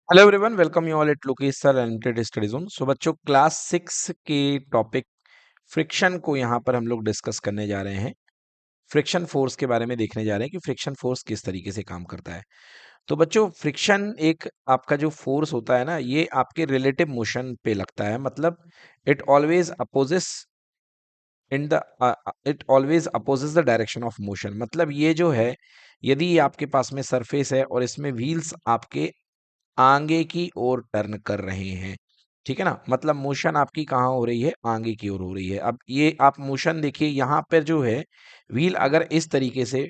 Hello everyone, welcome you all at Lokesh sir unlimited study zone. So बच्चों, class 6 के topic friction को यहाँ पर हम लोग डिस्कस करने जा रहे हैं। फ्रिक्शन फोर्स के बारे में देखने जा रहे हैं कि फ्रिक्शन फोर्स किस तरीके से काम करता है। तो बच्चों, फ्रिक्शन एक आपका जो फोर्स होता है ना, ये आपके रिलेटिव मोशन पे लगता है। मतलब it always opposes in the it always opposes the direction of motion. मतलब ये जो है, यदि आपके पास में सरफेस है और इसमें व्हील्स आपके आगे की ओर टर्न कर रहे हैं, ठीक है ना, मतलब मोशन आपकी कहाँ हो रही है, आगे की ओर हो रही है। अब ये आप मोशन देखिए, यहाँ पर जो है व्हील अगर इस तरीके से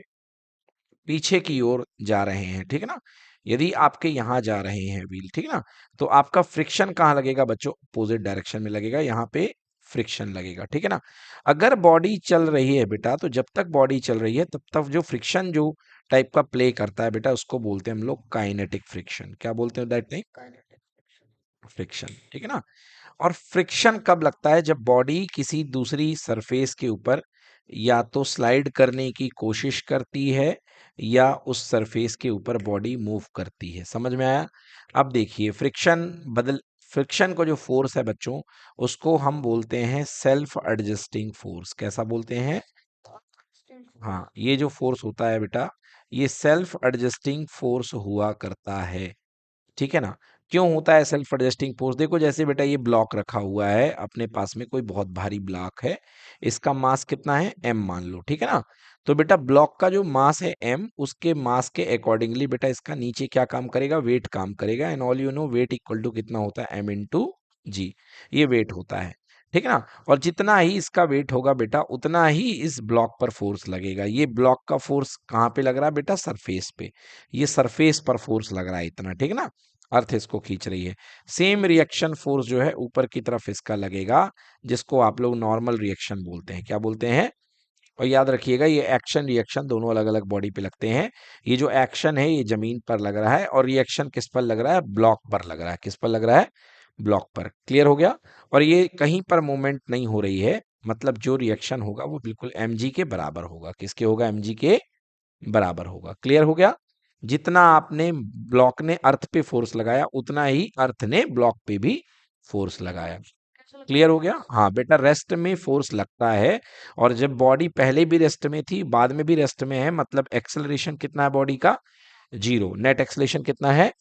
पीछे की ओर जा रहे हैं, ठीक है ना, यदि आपके यहाँ जा रहे हैं व्हील, ठीक है ना, तो आपका फ्रिक्शन कहाँ लगेगा बच्चों, अपोजिट डायरेक्शन में लगेगा, यहाँ पे फ्रिक्शन लगेगा, ठीक है ना। अगर बॉडी चल रही है बेटा, तो जब तक बॉडी चल रही है तब तक जो फ्रिक्शन जो टाइप का प्ले करता है बेटा, उसको बोलते हैं हम लोग काइनेटिक फ्रिक्शन। क्या बोलते हैं दैट नहीं, फ्रिक्शन, ठीक है ना। और फ्रिक्शन कब लगता है, जब बॉडी किसी दूसरी सरफेस के ऊपर या तो स्लाइड करने की कोशिश करती है या उस सरफेस के ऊपर बॉडी मूव करती है। समझ में आया। अब देखिए, फ्रिक्शन को जो फोर्स है बच्चों, उसको हम बोलते हैं सेल्फ एडजस्टिंग फोर्स। कैसा बोलते हैं, हाँ, ये जो फोर्स होता है बेटा, ये सेल्फ एडजस्टिंग फोर्स हुआ करता है, ठीक है ना। क्यों होता है सेल्फ एडजस्टिंग फोर्स, देखो जैसे बेटा ये ब्लॉक रखा हुआ है अपने पास में, कोई बहुत भारी ब्लॉक है, इसका मास कितना है, m मान लो, ठीक है ना। तो बेटा ब्लॉक का जो मास है m, उसके मास के अकॉर्डिंगली बेटा इसका नीचे क्या काम करेगा, वेट काम करेगा। And all you know, weight equal to कितना होता है, m इंटू जी, ये वेट होता है, ठीक है ना। और जितना ही इसका वेट होगा बेटा, उतना ही इस ब्लॉक पर फोर्स लगेगा। ये ब्लॉक का फोर्स कहाँ पे लग रहा है बेटा, सरफेस पे, ये सरफेस पर फोर्स लग रहा है इतना, ठीक है ना, अर्थ इसको खींच रही है। सेम रिएक्शन फोर्स जो है ऊपर की तरफ इसका लगेगा, जिसको आप लोग नॉर्मल रिएक्शन बोलते हैं। क्या बोलते हैं, और याद रखिएगा, ये एक्शन रिएक्शन दोनों अलग अलग बॉडी पे लगते हैं। ये जो एक्शन है ये जमीन पर लग रहा है, और रिएक्शन किस पर लग रहा है, ब्लॉक पर लग रहा है। किस पर लग रहा है, ब्लॉक पर। क्लियर हो गया। और ये कहीं पर मूवमेंट नहीं हो रही है, मतलब जो रिएक्शन होगा वो बिल्कुल mg के बराबर होगा। किसके होगा, mg के बराबर होगा। क्लियर हो गया। जितना आपने ब्लॉक ने अर्थ पे फोर्स लगाया, उतना ही अर्थ ने ब्लॉक पे भी फोर्स लगाया। क्लियर हो गया। हाँ बेटा, रेस्ट में फोर्स लगता है, और जब बॉडी पहले भी रेस्ट में थी, बाद में भी रेस्ट में है, मतलब एक्सेलरेशन कितना है बॉडी का, जीरो। नेट एक्सेलरेशन कितना है,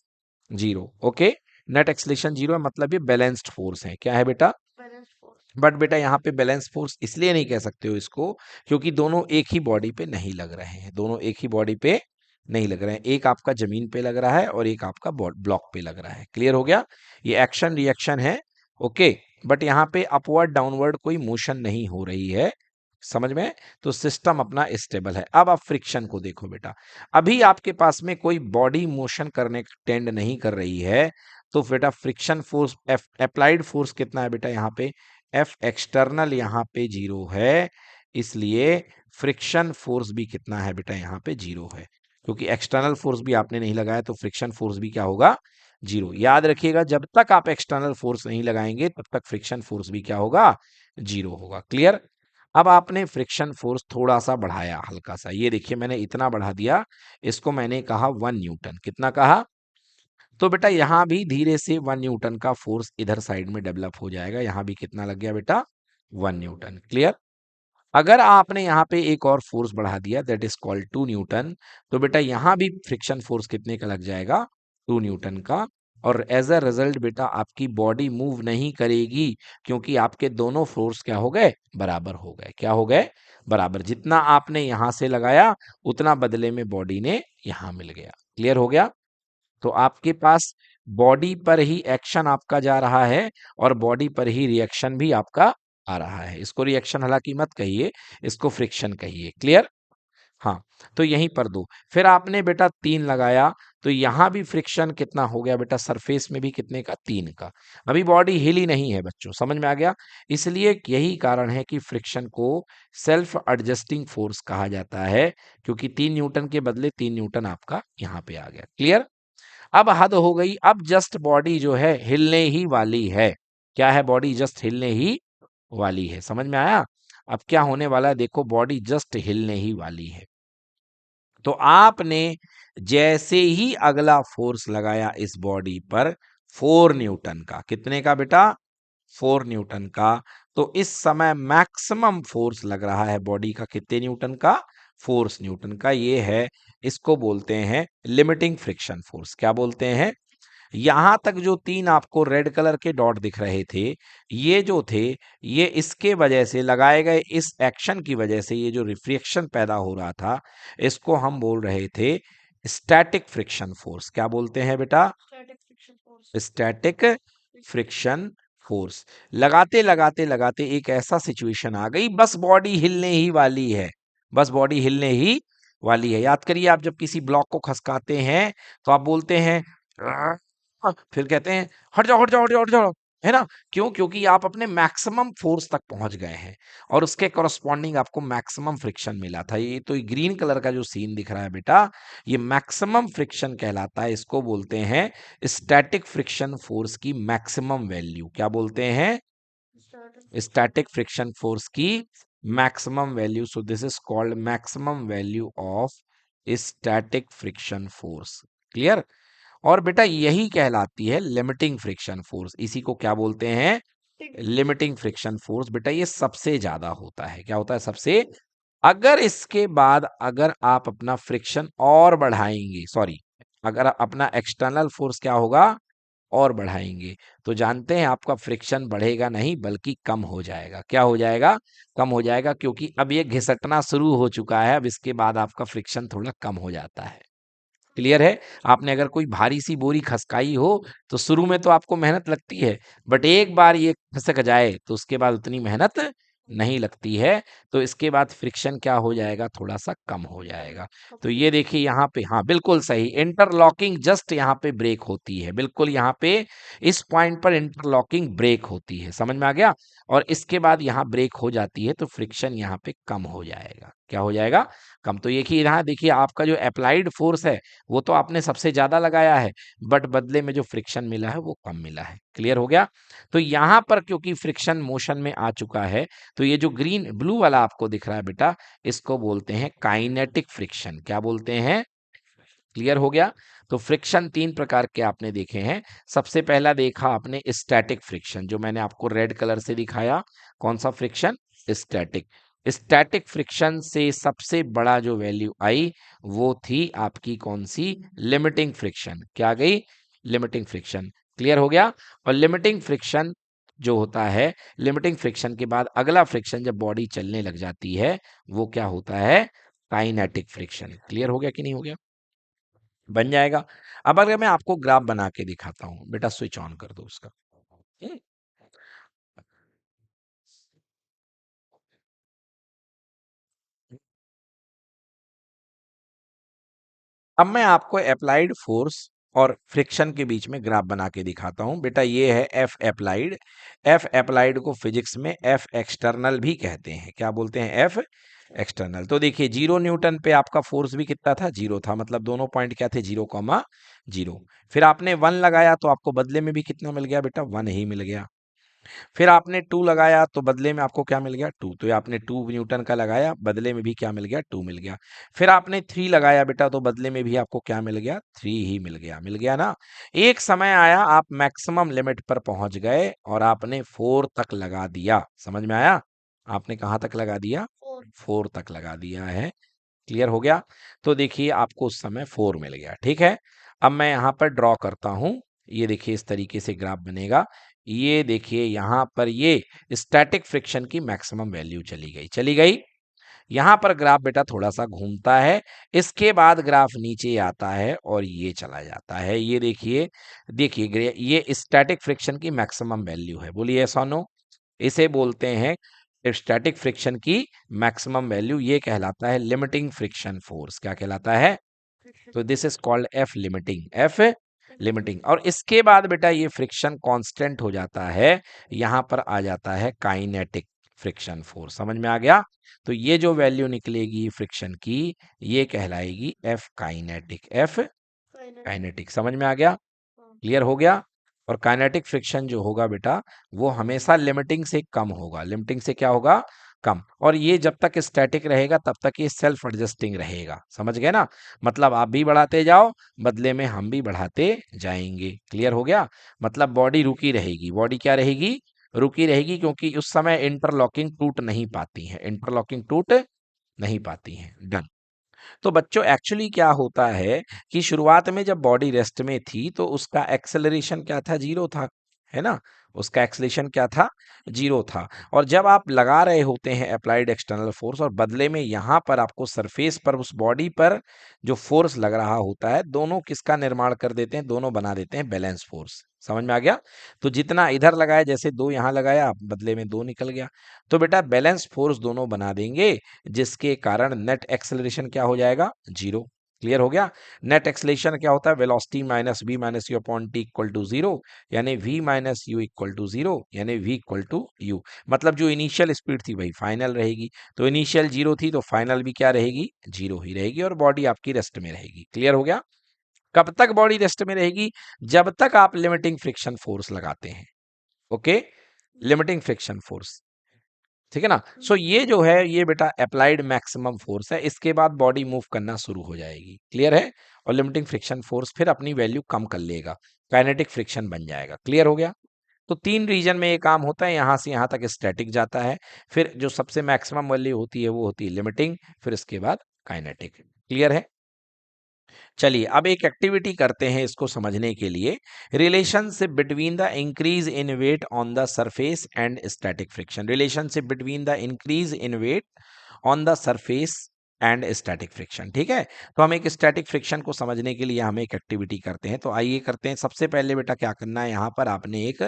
zero. Okay, net acceleration zero है, मतलब ये बैलेंस्ड फोर्स है। क्या है बेटा, बट बेटा यहाँ पे बैलेंस फोर्स इसलिए नहीं कह सकते हो इसको, क्योंकि दोनों एक ही बॉडी पे नहीं लग रहे हैं। दोनों एक ही बॉडी पे नहीं लग रहे हैं, एक आपका जमीन पे लग रहा है और एक आपका ब्लॉक पे लग रहा है। क्लियर हो गया। ये एक्शन रिएक्शन है। ओके, बट यहाँ पे अपवर्ड डाउनवर्ड कोई मोशन नहीं हो रही है। समझ में। तो सिस्टम अपना स्टेबल है। अब आप फ्रिक्शन को देखो बेटा, अभी आपके पास में कोई बॉडी मोशन करने टेंड नहीं कर रही है, तो बेटा फ्रिक्शन फोर्स, अप्लाइड फोर्स कितना है बेटा, यहाँ पे एफ एक्सटर्नल यहाँ पे जीरो है, इसलिए फ्रिक्शन फोर्स भी कितना है बेटा, यहाँ पे जीरो है। क्योंकि एक्सटर्नल फोर्स भी आपने नहीं लगाया, तो फ्रिक्शन फोर्स भी क्या होगा, जीरो। याद रखिएगा, जब तक आप एक्सटर्नल फोर्स नहीं लगाएंगे तब तक फ्रिक्शन फोर्स भी क्या होगा, जीरो होगा। क्लियर। अब आपने फ्रिक्शन फोर्स थोड़ा सा बढ़ाया, हल्का सा, ये देखिए मैंने इतना बढ़ा दिया, इसको मैंने कहा 1 न्यूटन। कितना कहा, तो बेटा यहां भी धीरे से 1 न्यूटन का फोर्स इधर साइड में डेवलप हो जाएगा। यहां भी कितना लग गया बेटा, 1 न्यूटन। क्लियर। अगर आपने यहाँ पे एक और फोर्स बढ़ा दिया, दैट इज कॉल्ड 2 न्यूटन, तो बेटा यहां भी फ्रिक्शन फोर्स कितने का लग जाएगा, 2 न्यूटन का। और एज अ रिजल्ट बेटा आपकी बॉडी मूव नहीं करेगी, क्योंकि आपके दोनों फोर्स क्या हो गए, बराबर हो गए। क्या हो गए, बराबर। जितना आपने यहां से लगाया, उतना बदले में बॉडी ने यहां मिल गया। क्लियर हो गया। तो आपके पास बॉडी पर ही एक्शन आपका जा रहा है, और बॉडी पर ही रिएक्शन भी आपका आ रहा है। इसको रिएक्शन हालांकि मत कहिए, इसको फ्रिक्शन कहिए। क्लियर। हाँ, तो यहीं पर दो, फिर आपने बेटा 3 लगाया, तो यहां भी फ्रिक्शन कितना हो गया बेटा, सरफेस में भी कितने का, 3 का। अभी बॉडी हिली नहीं है बच्चों, समझ में आ गया। इसलिए यही कारण है कि फ्रिक्शन को सेल्फ एडजस्टिंग फोर्स कहा जाता है, क्योंकि 3 न्यूटन के बदले 3 न्यूटन आपका यहां पे आ गया। क्लियर। अब हद हो गई, अब जस्ट बॉडी जो है हिलने ही वाली है। क्या है, बॉडी जस्ट हिलने ही वाली है। समझ में आया। अब क्या होने वाला है, देखो बॉडी जस्ट हिलने ही वाली है। तो आपने जैसे ही अगला फोर्स लगाया इस बॉडी पर 4 न्यूटन का, कितने का बेटा? 4 न्यूटन का। तो इस समय मैक्सिमम फोर्स लग रहा है बॉडी का कितने न्यूटन का? 4 न्यूटन का। ये है, इसको बोलते हैं लिमिटिंग फ्रिक्शन फोर्स। क्या बोलते हैं? यहां तक जो 3 आपको रेड कलर के डॉट दिख रहे थे, ये जो थे, ये इसके वजह से लगाए गए इस एक्शन की वजह से ये जो रिफ्लेक्शन पैदा हो रहा था, इसको हम बोल रहे थे स्टैटिक फ्रिक्शन फोर्स। क्या बोलते हैं बेटा? Static friction force. लगाते लगाते लगाते एक ऐसा सिचुएशन आ गई, बस बॉडी हिलने ही वाली है, बस बॉडी हिलने ही वाली है। याद करिए, आप जब किसी ब्लॉक को खसकाते हैं तो आप बोलते हैं फिर कहते हैं हट जाओ हट जाओ हट जाओ हट जाओ, है ना? क्यों? क्योंकि आप अपने मैक्सिमम फोर्स तक पहुंच गए हैं और उसके करस्पॉन्डिंग आपको मैक्सिमम फ्रिक्शन मिला था। ये तो ग्रीन कलर का जो सीन दिख रहा है बेटा, ये मैक्सिमम फ्रिक्शन कहलाता है। इसको बोलते हैं स्टैटिक फ्रिक्शन फोर्स की मैक्सिमम वैल्यू। क्या बोलते हैं? स्टैटिक फ्रिक्शन फोर्स की maximum value. So this is called maximum value of static friction force. Clear? और बेटा यही कहलाती है लिमिटिंग फ्रिक्शन फोर्स। इसी को क्या बोलते हैं? Limiting friction force. बेटा ये सबसे ज्यादा होता है। क्या होता है? सबसे। अगर इसके बाद अगर आप अपना फ्रिक्शन और बढ़ाएंगे, सॉरी, अगर अपना एक्सटर्नल फोर्स क्या होगा? और बढ़ाएंगे, तो जानते हैं आपका फ्रिक्शन बढ़ेगा नहीं बल्कि कम हो जाएगा। क्या हो जाएगा? कम हो जाएगा, क्योंकि अब ये घिसटना शुरू हो चुका है। अब इसके बाद आपका फ्रिक्शन थोड़ा कम हो जाता है। क्लियर है? आपने अगर कोई भारी सी बोरी खसकाई हो तो शुरू में तो आपको मेहनत लगती है, बट एक बार ये खसक जाए तो उसके बाद उतनी मेहनत नहीं लगती है। तो इसके बाद फ्रिक्शन क्या हो जाएगा? थोड़ा सा कम हो जाएगा। तो ये देखिए यहाँ पे, हाँ बिल्कुल सही, इंटरलॉकिंग जस्ट यहाँ पे ब्रेक होती है, बिल्कुल यहाँ पे इस पॉइंट पर इंटरलॉकिंग ब्रेक होती है। समझ में आ गया? और इसके बाद यहाँ ब्रेक हो जाती है तो फ्रिक्शन यहाँ पे कम हो जाएगा। क्या हो जाएगा? कम। तो ये कि यहाँ देखिए, आपका जो अप्लाइड फोर्स है वो तो आपने सबसे ज्यादा लगाया है, बट बदले में जो फ्रिक्शन मिला है वो कम मिला है। क्लियर हो गया? तो यहां पर क्योंकि फ्रिक्शन मोशन में आ चुका है, तो ये जो ग्रीन ब्लू वाला आपको दिख रहा है बेटा, इसको बोलते हैं काइनेटिक फ्रिक्शन। क्या बोलते हैं? क्लियर हो गया? तो फ्रिक्शन 3 प्रकार के आपने देखे हैं। सबसे पहला देखा आपने स्टैटिक फ्रिक्शन, जो मैंने आपको रेड कलर से दिखाया। कौन सा फ्रिक्शन? स्टैटिक। स्टैटिक फ्रिक्शन से सबसे बड़ा जो वैल्यू आई वो थी आपकी कौन सी? Limiting friction. क्या गई? Limiting friction. क्लियर हो गया? और लिमिटिंग फ्रिक्शन जो होता है, लिमिटिंग फ्रिक्शन के बाद अगला फ्रिक्शन जब बॉडी चलने लग जाती है, वो क्या होता है? Kinetic friction. क्लियर हो गया कि नहीं हो गया? बन जाएगा। अब अगर मैं आपको ग्राफ बना के दिखाता हूं बेटा, स्विच ऑन कर दो उसका। हम्म, अब मैं आपको अप्लाइड फोर्स और फ्रिक्शन के बीच में ग्राफ बना के दिखाता हूं बेटा। ये है एफ अप्लाइड। एफ अप्लाइड को फिजिक्स में एफ एक्सटर्नल भी कहते हैं। क्या बोलते हैं? F external. तो देखिए 0 न्यूटन पे आपका फोर्स भी कितना था? 0 था, मतलब दोनों पॉइंट क्या थे? 0, 0। फिर आपने 1 लगाया तो आपको बदले में भी कितना मिल गया बेटा? 1 ही मिल गया। फिर आपने 2 लगाया तो बदले में आपको क्या मिल गया? 2। तो ये आपने 2 न्यूटन का लगाया, बदले में भी क्या मिल गया? 2 मिल गया। फिर आपने 3 लगाया बेटा, तो बदले में भी आपको क्या मिल गया? 3 ही मिल गया। मिल गया ना? एक समय आया आप मैक्सिमम लिमिट पर पहुंच गए और आपने 4 तक लगा दिया। समझ में आया? आपने कहां तक लगा दिया? 4 तक लगा दिया है। क्लियर हो गया? तो देखिए आपको उस समय 4 मिल गया। ठीक है? अब मैं यहां पर ड्रॉ करता हूं। ये देखिए इस तरीके से ग्राफ बनेगा। ये देखिए यहां पर ये स्टैटिक फ्रिक्शन की मैक्सिमम वैल्यू चली गई, चली गई। यहां पर ग्राफ बेटा थोड़ा सा घूमता है, इसके बाद ग्राफ नीचे आता है और ये चला जाता है। ये देखिए, देखिए ये स्टैटिक फ्रिक्शन की मैक्सिमम वैल्यू है। बोलिए ऐसा नो? इसे बोलते हैं स्टैटिक फ्रिक्शन की मैक्सिमम वैल्यू। ये कहलाता है लिमिटिंग फ्रिक्शन फोर्स। क्या कहलाता है? तो this is called F limiting. F limiting. और इसके बाद बेटा ये फ्रिक्शन कांस्टेंट हो जाता है, यहां पर आ जाता है काइनेटिक फ्रिक्शन फोर्स। समझ में आ गया? तो ये जो वैल्यू निकलेगी फ्रिक्शन की, ये कहलाएगी एफ काइनेटिक। F kinetic. समझ में आ गया? क्लियर हो गया? और काइनेटिक फ्रिक्शन जो होगा बेटा, वो हमेशा लिमिटिंग से कम होगा। लिमिटिंग से क्या होगा? कम। और ये जब तक स्टैटिक रहेगा तब तक ये सेल्फ एडजस्टिंग रहेगा, समझ गए ना? मतलब आप भी बढ़ाते जाओ, बदले में हम भी बढ़ाते जाएंगे। क्लियर हो गया? मतलब बॉडी रुकी रहेगी, बॉडी क्या रहेगी? रुकी रहेगी, क्योंकि उस समय इंटरलॉकिंग टूट नहीं पाती है, इंटरलॉकिंग टूट नहीं पाती है। डन। तो बच्चों एक्चुअली क्या होता है कि शुरुआत में जब बॉडी रेस्ट में थी तो उसका एक्सेलरेशन क्या था? जीरो था, है ना? उसका एक्सेलरेशन क्या था? जीरो था। और जब आप लगा रहे होते हैं अप्लाइड एक्सटर्नल फोर्स, और बदले में यहां पर आपको सरफेस पर उस बॉडी पर जो फोर्स लग रहा होता है, दोनों किसका निर्माण कर देते हैं? दोनों बना देते हैं बैलेंस फोर्स। समझ में आ गया? तो जितना इधर लगाया, जैसे दो यहां लगाया, बदले में दो निकल गया, तो बेटा बैलेंस फोर्स दोनों बना देंगे, जिसके कारण नेट एक्सेलरेशन क्या हो जाएगा? जीरो। क्लियर हो गया? नेट एक्सेलरेशन क्या होता है? Velocity minus v minus u upon t equal to zero, यानी v minus u equal to zero, यानी v इक्वल टू यू। मतलब जो इनिशियल स्पीड थी वही फाइनल रहेगी। तो इनिशियल जीरो थी तो फाइनल भी क्या रहेगी? जीरो ही रहेगी, और बॉडी आपकी रेस्ट में रहेगी। क्लियर हो गया? कब तक बॉडी रेस्ट में रहेगी? जब तक आप लिमिटिंग फ्रिक्शन फोर्स लगाते हैं। ओके, लिमिटिंग फ्रिक्शन फोर्स, ठीक है ना? सो ये जो है, ये बेटा अप्लाइड मैक्सिमम फोर्स है, इसके बाद बॉडी मूव करना शुरू हो जाएगी। क्लियर है? और लिमिटिंग फ्रिक्शन फोर्स फिर अपनी वैल्यू कम कर लेगा, काइनेटिक फ्रिक्शन बन जाएगा। क्लियर हो गया? तो तीन रीजन में ये काम होता है, यहां से यहां तक स्टैटिक जाता है, फिर जो सबसे मैक्सिमम वैल्यू होती है वो होती है लिमिटिंग, फिर इसके बाद काइनेटिक। क्लियर है? चलिए अब एक एक्टिविटी करते हैं इसको समझने के लिए। Relationship between the increase in weight on the surface and static friction. Relationship between the increase in weight on the surface and static friction. ठीक है? तो हम एक स्टैटिक फ्रिक्शन को समझने के लिए हम एक एक्टिविटी करते हैं। तो आइए करते हैं। सबसे पहले बेटा क्या करना है, यहाँ पर आपने एक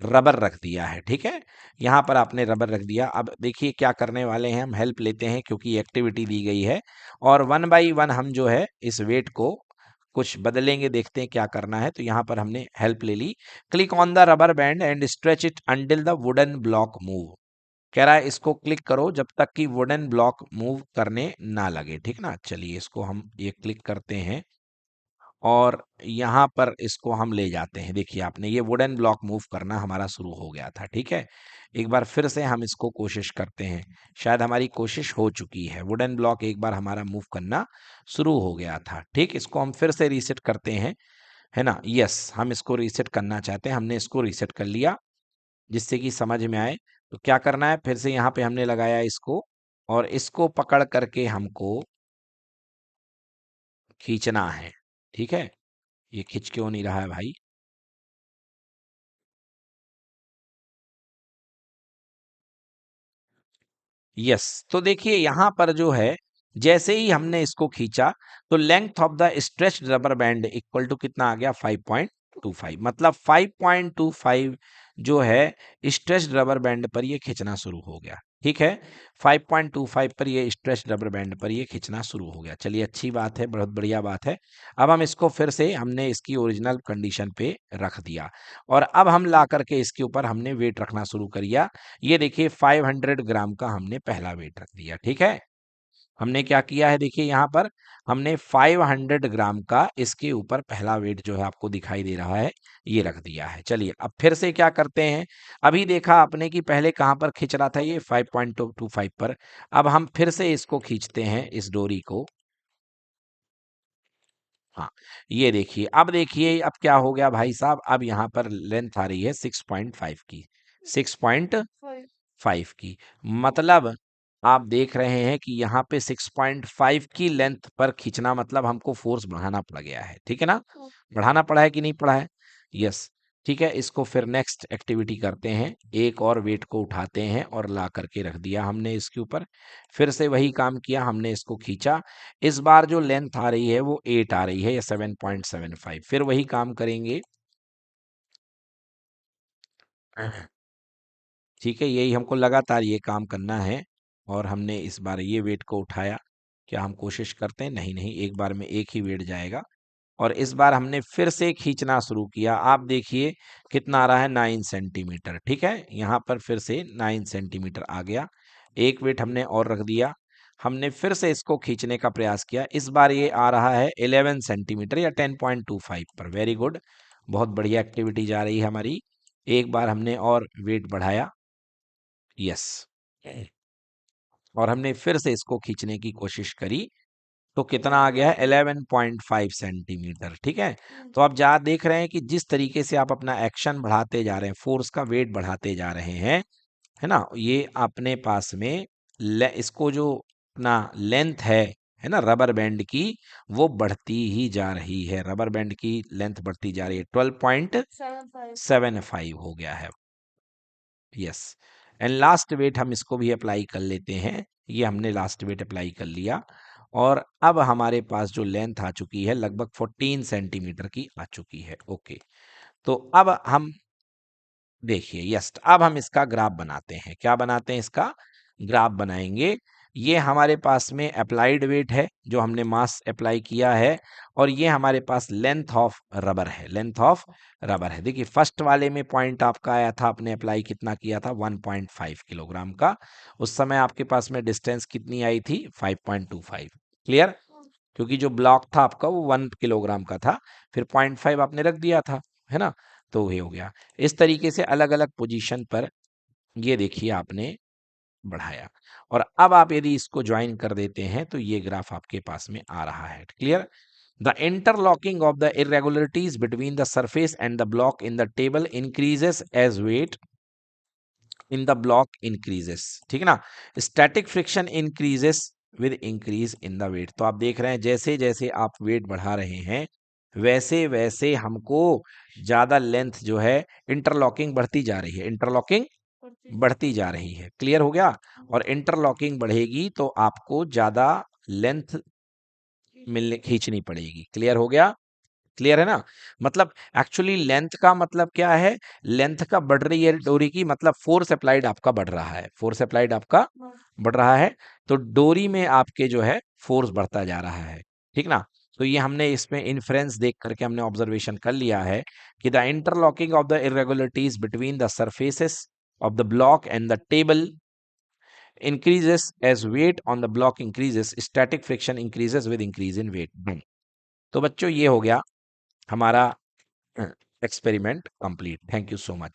रबर रख दिया है। ठीक है? यहाँ पर आपने रबर रख दिया। अब देखिए क्या करने वाले हैं, हम हेल्प लेते हैं क्योंकि एक्टिविटी दी गई है, और वन बाई वन हम जो है इस वेट को कुछ बदलेंगे, देखते हैं क्या करना है। तो यहाँ पर हमने हेल्प ले ली। Click on the rubber band and stretch it until the wooden block move. कह रहा है इसको क्लिक करो जब तक कि वुडन ब्लॉक मूव करने ना लगे। ठीक ना? चलिए इसको हम ये क्लिक करते हैं, और यहाँ पर इसको हम ले जाते हैं। देखिए आपने ये वुडन ब्लॉक मूव करना हमारा शुरू हो गया था। ठीक है? एक बार फिर से हम इसको कोशिश करते हैं। शायद हमारी कोशिश हो चुकी है, वुडन ब्लॉक एक बार हमारा मूव करना शुरू हो गया था। ठीक, इसको हम फिर से रीसेट करते हैं, है ना? यस, हम इसको रीसेट करना चाहते हैं। हमने इसको रीसेट कर लिया, जिससे कि समझ में आए। तो क्या करना है, फिर से यहाँ पे हमने लगाया इसको, और इसको पकड़ करके हमको खींचना है। ठीक है? ये खींच क्यों नहीं रहा है भाई? यस, तो देखिए यहाँ पर जो है, जैसे ही हमने इसको खींचा तो length of the stretched rubber band equal to कितना आ गया? 5.25। मतलब 5.25 जो है स्ट्रेच्ड रबर बैंड पर ये खींचना शुरू हो गया। ठीक है? 5.25 पर ये स्ट्रेच्ड रबर बैंड पर ये खींचना शुरू हो गया। चलिए अच्छी बात है, बहुत बढ़िया बात है। अब हम इसको फिर से हमने इसकी ओरिजिनल कंडीशन पे रख दिया, और अब हम ला करके इसके ऊपर हमने वेट रखना शुरू कर दिया। ये देखिए 500 ग्राम का हमने पहला वेट रख दिया। ठीक है? हमने क्या किया है, देखिए यहाँ पर हमने 500 ग्राम का इसके ऊपर पहला वेट जो है आपको दिखाई दे रहा है, ये रख दिया है। चलिए अब फिर से क्या करते हैं, अभी देखा आपने कि पहले कहाँ पर खींच रहा था, ये 5.25 पर। अब हम फिर से इसको खींचते हैं, इस डोरी को। हाँ, ये देखिए, अब देखिए अब क्या हो गया भाई साहब, अब यहाँ पर लेंथ आ रही है 6.5 की, 6.5 की। मतलब आप देख रहे हैं कि यहाँ पे 6.5 की लेंथ पर खींचना, मतलब हमको फोर्स बढ़ाना पड़ गया है। ठीक है ना? बढ़ाना पड़ा है कि नहीं पड़ा है? यस। ठीक है, इसको फिर नेक्स्ट एक्टिविटी करते हैं। एक और वेट को उठाते हैं और ला करके रख दिया हमने इसके ऊपर। फिर से वही काम किया, हमने इसको खींचा। इस बार जो लेंथ आ रही है वो 8 आ रही है, या 7.75। फिर वही काम करेंगे। ठीक है, यही हमको लगातार ये काम करना है, और हमने इस बार ये वेट को उठाया। क्या हम कोशिश करते हैं? नहीं नहीं, एक बार में एक ही वेट जाएगा। और इस बार हमने फिर से खींचना शुरू किया। आप देखिए कितना आ रहा है, 9 सेंटीमीटर। ठीक है, यहाँ पर फिर से 9 सेंटीमीटर आ गया। एक वेट हमने और रख दिया। हमने फिर से इसको खींचने का प्रयास किया। इस बार ये आ रहा है 11 सेंटीमीटर, या 10.25 पर। वेरी गुड, बहुत बढ़िया एक्टिविटी जा रही है हमारी। एक बार हमने और वेट बढ़ाया। यस, और हमने फिर से इसको खींचने की कोशिश करी तो कितना आ गया है 11.5 सेंटीमीटर। ठीक है, तो आप जहाँ देख रहे हैं कि जिस तरीके से आप अपना एक्शन बढ़ाते जा रहे हैं, फोर्स का वेट बढ़ाते जा रहे हैं, है ना, ये अपने पास में इसको जो अपना लेंथ है ना रबर बैंड की, वो बढ़ती ही जा रही है। रबर बैंड की लेंथ बढ़ती जा रही है, 12.75 हो गया है। यस, एंड लास्ट वेट हम इसको भी अप्लाई कर लेते हैं। ये हमने लास्ट वेट अप्लाई कर लिया और अब हमारे पास जो लेंथ आ चुकी है लगभग 14 सेंटीमीटर की आ चुकी है। ओके, तो अब हम देखिए, यस, अब हम इसका ग्राफ बनाते हैं। क्या बनाते हैं? इसका ग्राफ बनाएंगे। ये हमारे पास में अप्लाइड वेट है, जो हमने मास अप्लाई किया है, और ये हमारे पास लेंथ ऑफ रबर है। लेंथ ऑफ रबर है। देखिए, फर्स्ट वाले में पॉइंट आपका आया था, आपने अप्लाई कितना किया था? 1.5 किलोग्राम का। उस समय आपके पास में डिस्टेंस कितनी आई थी? 5.25। क्लियर? क्योंकि जो ब्लॉक था आपका वो 1 किलोग्राम का था, फिर 0.5 आपने रख दिया था, है ना, तो ये हो गया। इस तरीके से अलग अलग पोजीशन पर ये देखिए आपने बढ़ाया, और अब आप यदि इसको ज्वाइन कर देते हैं तो ये ग्राफ आपके पास में आ रहा है। Clear? The interlocking of the irregularities between the surface and the block in the table increases as weight in the block increases. ठीक है ना? Static friction increases with increase in the weight. तो आप देख रहे हैं जैसे जैसे आप वेट बढ़ा रहे हैं, वैसे वैसे हमको ज्यादा लेंथ जो है, इंटरलॉकिंग बढ़ती जा रही है। इंटरलॉकिंग बढ़ती जा रही है। क्लियर हो गया? और इंटरलॉकिंग बढ़ेगी तो आपको ज्यादा लेंथ मिलने खींचनी पड़ेगी। क्लियर हो गया? क्लियर है ना? मतलब एक्चुअली लेंथ का मतलब क्या है? लेंथ का बढ़ रही है डोरी की, मतलब फोर्स अप्लाइड आपका बढ़ रहा है। फोर्स अप्लाइड आपका बढ़ रहा है, तो डोरी में आपके जो है फोर्स बढ़ता जा रहा है। ठीक ना? तो ये हमने इसमें इन्फ्रेंस देख करके हमने ऑब्जर्वेशन कर लिया है कि the interlocking of the irregularities between the surfaces of the block and the table increases as weight on the block increases, static friction increases with increase in weight। तो बच्चों, ये हो गया हमारा experiment complete. Thank you so much.